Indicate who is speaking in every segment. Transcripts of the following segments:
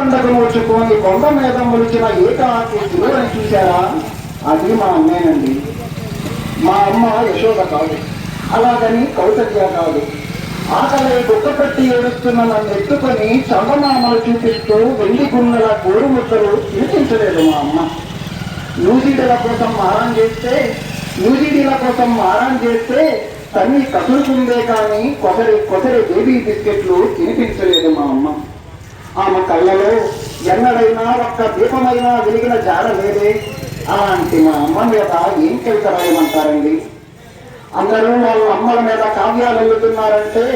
Speaker 1: పండుగ నోచుకొని కొండ మీద మొలిచిన ఏకాకి అని చూశారా? అది మా అమ్మేనండి. మా అమ్మ యశోద కాదు, అలాగని కౌసల్య కాదు. ఆకలి గుక్క పెట్టి ఏడుస్తున్న నన్ను ఎత్తుకొని చందమామలు చూపిస్తూ వెండి గున్నెల గోరుముద్దలు తినిపించలేదు మా అమ్మ. న్యూజిడీల కోసం మారాన్ చేస్తే తన్ని కసురుకుందే కానీ కొసరి బేబీ బిస్కెట్లు తినిపించలేదు మా అమ్మ. ఆమె కళ్ళలో ఎన్నడైనా ఒక్క దీపమైనా వెలిగిన జాడ లేదే. అలాంటి మా అమ్మ మీద ఏం కవిత రాయమంటారండి? అందరూ వాళ్ళ అమ్మల మీద కావ్యాలు వెళ్తున్నారంటే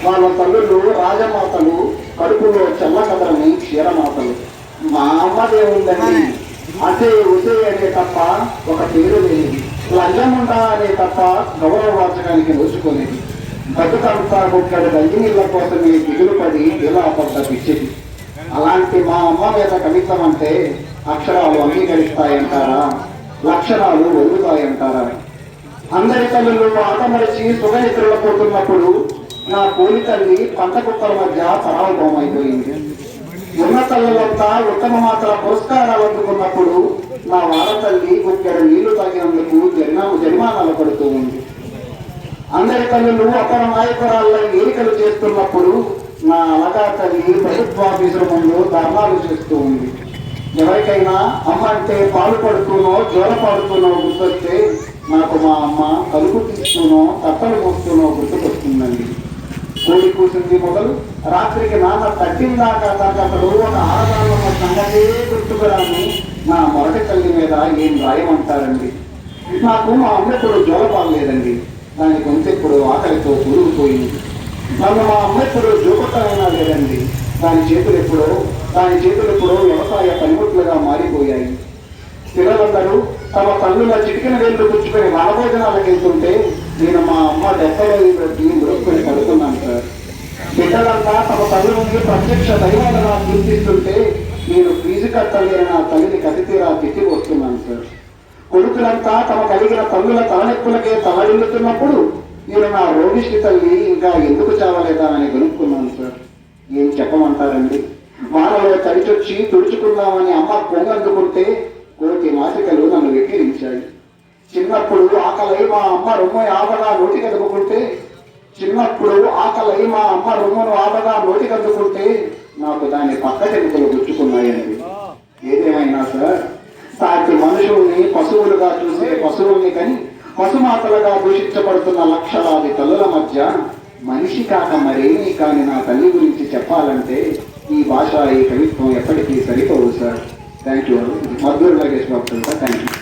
Speaker 1: వాళ్ళ తల్లులు రాజమాతలు, కడుపులో చల్లకదరని క్షీరమాతలు. మా అమ్మదేముందండి, అసే ఉసే అనే తప్ప ఒక పేరు లేనిది, లంజముండా అనే తప్ప గౌరవవాచకానికి నోచుకోలేదు. బతుకంతా గుక్కడి గంజినీళ్ళ కోసమే దిగులు పడి ఇలా పడ్డ పిచ్చిది. అలాంటి మా అమ్మ మీద కవిత్వం అంటే అక్షరాలు అంగీకరిస్తాయంటారా, లక్షణాలు ఒరుగుతాయంటారా? అందరి తల్లులు ఆటమరిచి సుగనిద్రలు పోతున్నప్పుడు నా పోలి తల్లి పంట కుక్కల మధ్య పరాభవమైపోయింది. ఉన్న తల్లులంతా ఉత్తమ మాత్ర పురస్కారాలు అందుకున్నప్పుడు నా వాడతల్లి గుక్కెడ నీళ్లు తాగినందుకు జరిమానాలు పడుతూ ఉంది. అందరి తల్లులు అపర నాయకురాళ్ళ ఏరికలు చేస్తున్నప్పుడు నా అలగా తల్లి ప్రభుత్వాఫీసుల ముందు ధర్నాలు చేస్తూ ఉంది. ఎవరికైనా అమ్మ అంటే పాలు పడుతూనో జోల పాడుతూనో గుర్తొస్తే నాకు మా అమ్మ కలుపు తీస్తూనో తట్టలు మోస్తూనో గుర్తుకొస్తుందండి. కోడి కూసింది మొదలు రాత్రికి నాన్న తట్టిందాకా అసలు ఒక ఆడదాన్న సంగతే గుర్తుకురాని నా మొదటి తల్లి మీద ఏం రాయమంటారండి? నాకు మా అమ్మ ఎప్పుడు జోలపాలు లేదండి, దాని గొంతెప్పుడు ఆకలితో కూరుకుపోయింది. నన్ను మా అమ్మ ఎప్పుడు జోకొట్టమైనా లేదండి, దాని చేతులు ఎప్పుడో వ్యవసాయ పనిముట్లుగా మారిపోయాయి. పిల్లలందరూ తమ తల్లుల చిటికిన వేళ్ళు పుచ్చుకొని వనభోజనాలకు వెళ్తుంటే నేను మా అమ్మ డెబ్బలో పెట్టి మురుక్కుని పడుతున్నాను సార్. బిడ్డలంతా తమ తల్లులని ప్రత్యక్ష దైవాలుగా గుర్తిస్తుంటే నేను ఫీజు కట్టలేని నా తల్లిని కసితీరా తిట్టి వస్తున్నాను సార్. కొడుకులంతా తమ కలిగిన తల్లుల తలనొప్పులకే తలడిల్లుతున్నప్పుడు నేను నా రోగిష్టి తల్లి ఇంకా ఎందుకు చావలేదా అని గొనుక్కున్నాను సార్. ఏం చెప్పమంటారండి? వానలో తడిచొచ్చి తుడుచుకుందామని అమ్మ పొంగందుకుంటే కోటి మాసికలు నన్ను వెక్కిరించాయి. చిన్నప్పుడు ఆకలై మా అమ్మ రొమ్ము ఆపగా నోటికందుకుంటే నాకు దాని పక్క చెంపులు గుచ్చుకున్నాయండి. ఏదేమైనా సార్, సాటి మనుషుల్ని పశువులుగా చూసే పశువుల్ని కని పశుమాతలుగా దూషించబడుతున్న లక్షలాది తల్లుల మధ్య మనిషి కాక మరేమీ కాని నా తల్లి గురించి చెప్పాలంటే ఈ భాష, ఈ కవిత్వం ఎప్పటికీ సరిపోవు sir. Thank you. Madhura Lagesh Babu sir, thank you.